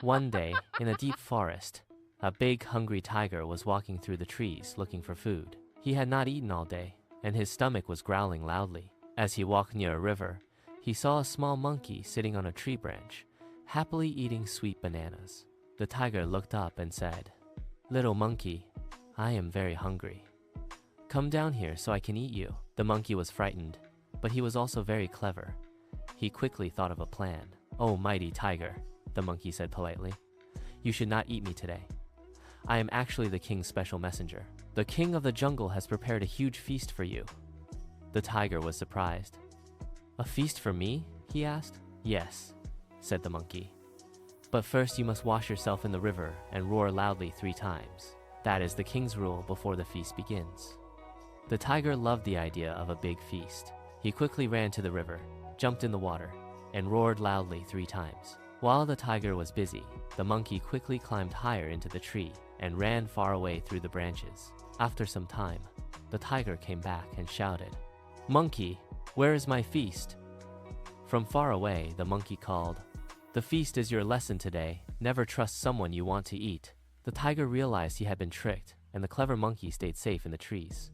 One day, in a deep forest, a big, hungry tiger was walking through the trees looking for food. He had not eaten all day, and his stomach was growling loudly. As he walked near a river, he saw a small monkey sitting on a tree branch, happily eating sweet bananas. The tiger looked up and said, "Little monkey, I am very hungry. Come down here so I can eat you." The monkey was frightened, but he was also very clever. He quickly thought of a plan. "Oh, mighty tiger," the monkey said politely, "you should not eat me today. I am actually the king's special messenger. The king of the jungle has prepared a huge feast for you." The tiger was surprised. "A feast for me?" he asked. "Yes," said the monkey. "But first you must wash yourself in the river and roar loudly 3 times. That is the king's rule before the feast begins." The tiger loved the idea of a big feast. He quickly ran to the river, jumped in the water, and roared loudly 3 times. While the tiger was busy, the monkey quickly climbed higher into the tree and ran far away through the branches. After some time, the tiger came back and shouted, "Monkey, where is my feast?" From far away, the monkey called, "The feast is your lesson today. Never trust someone you want to eat." The tiger realized he had been tricked, and the clever monkey stayed safe in the trees.